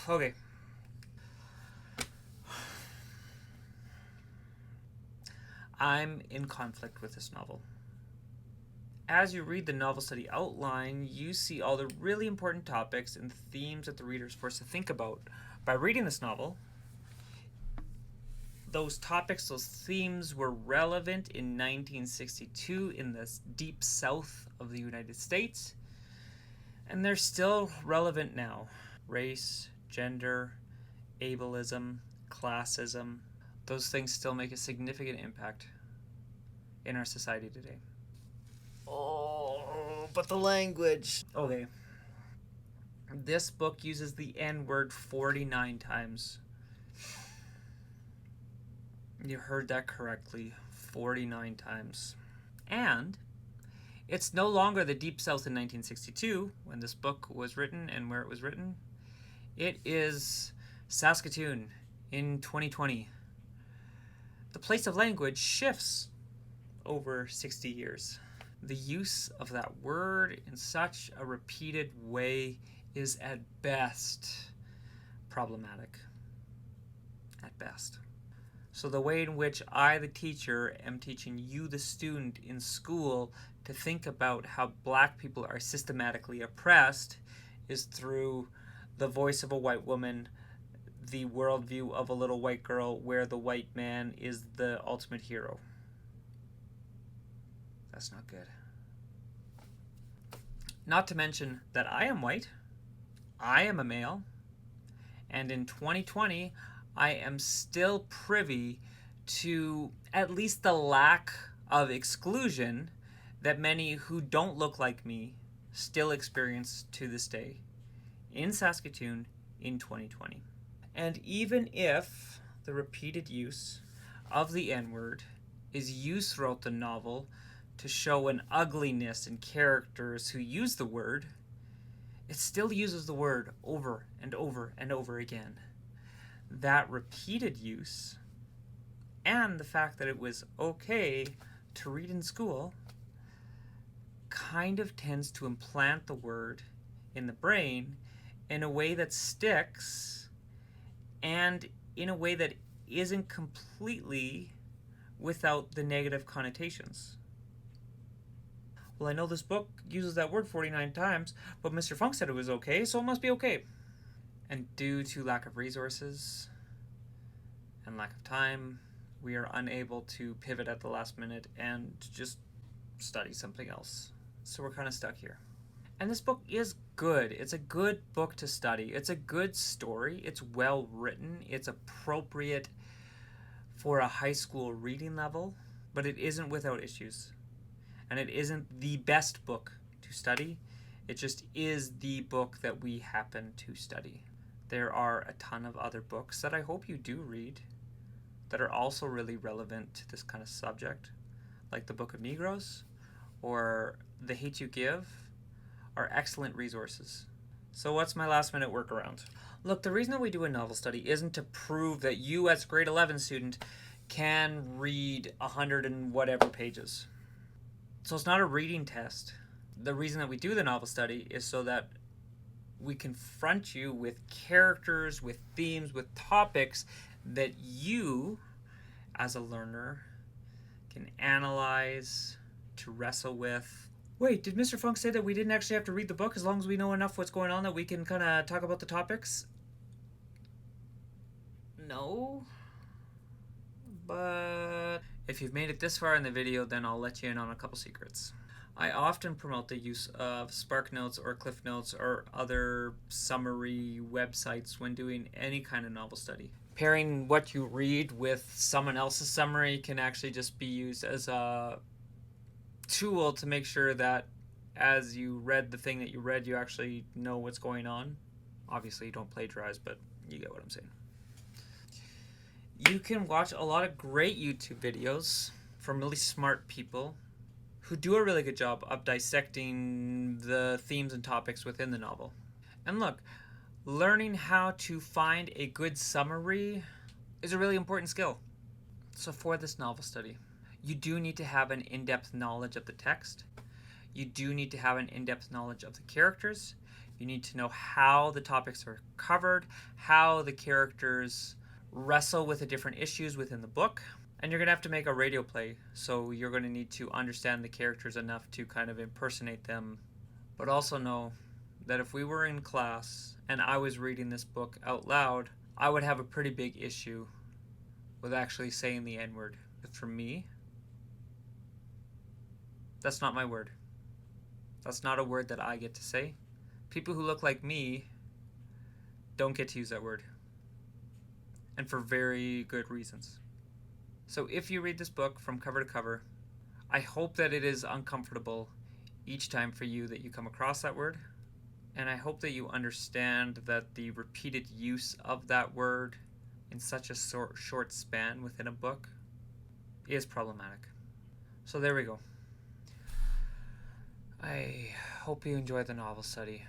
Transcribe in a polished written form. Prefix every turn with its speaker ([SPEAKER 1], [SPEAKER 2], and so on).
[SPEAKER 1] Okay. I'm in conflict with this novel. As you read the novel study outline, you see all the really important topics and themes that the reader is forced to think about. By reading this novel, those topics, those themes were relevant in 1962 in the deep south of the United States, and they're still relevant now. Race, gender, ableism, classism, those things still make a significant impact in our society today.
[SPEAKER 2] Oh, but the language.
[SPEAKER 1] Okay. This book uses the N word 49 times. You heard that correctly. 49 times. And it's no longer the Deep South in 1962 when this book was written and where it was written. It is Saskatoon in 2020. The place of language shifts over 60 years. The use of that word in such a repeated way is at best problematic. At best. So the way in which I, the teacher, am teaching you, the student, in school to think about how black people are systematically oppressed is through the voice of a white woman, the worldview of a little white girl where the white man is the ultimate hero. That's not good. Not to mention that I am white, I am a male, and in 2020, I am still privy to at least the lack of exclusion that many who don't look like me still experience to this day in Saskatoon in 2020. And even if the repeated use of the N-word is used throughout the novel to show an ugliness in characters who use the word, it still uses the word over and over and over again. That repeated use and the fact that it was okay to read in school kind of tends to implant the word in the brain in a way that sticks and in a way that isn't completely without the negative connotations. Well, I know this book uses that word 49 times, but Mr. Funk said it was okay, so it must be okay. And due to lack of resources and lack of time, we are unable to pivot at the last minute and just study something else. So we're kind of stuck here. And this book is good. It's a good book to study. It's a good story. It's well written. It's appropriate for a high school reading level, but it isn't without issues. And it isn't the best book to study. It just is the book that we happen to study. There are a ton of other books that I hope you do read that are also really relevant to this kind of subject, like the Book of Negroes or The Hate You Give, are excellent resources. So what's my last minute workaround? Look, the reason that we do a novel study isn't to prove that you as a grade 11 student can read 100 and whatever pages. So it's not a reading test. The reason that we do the novel study is so that we confront you with characters, with themes, with topics that you, as a learner, can analyze, to wrestle with. Wait, did Mr. Funk say that we didn't actually have to read the book as long as we know enough what's going on that we can kind of talk about the topics? No. But if you've made it this far in the video, then I'll let you in on a couple secrets. I often promote the use of Spark Notes or Cliff Notes or other summary websites when doing any kind of novel study. Pairing what you read with someone else's summary can actually just be used as a tool to make sure that as you read the thing that you read, you actually know what's going on. Obviously, you don't plagiarize, but you get what I'm saying. You can watch a lot of great YouTube videos from really smart people who do a really good job of dissecting the themes and topics within the novel. And look, learning how to find a good summary is a really important skill. So for this novel study, you do need to have an in-depth knowledge of the text. You do need to have an in-depth knowledge of the characters. You need to know how the topics are covered, how the characters wrestle with the different issues within the book. And you're going to have to make a radio play, so you're going to need to understand the characters enough to kind of impersonate them. But also know that if we were in class and I was reading this book out loud, I would have a pretty big issue with actually saying the N-word. For me, that's not my word. That's not a word that I get to say. People who look like me don't get to use that word. And for very good reasons. So if you read this book from cover to cover, I hope that it is uncomfortable each time for you that you come across that word. And I hope that you understand that the repeated use of that word in such a short span within a book is problematic. So there we go. I hope you enjoyed the novel study.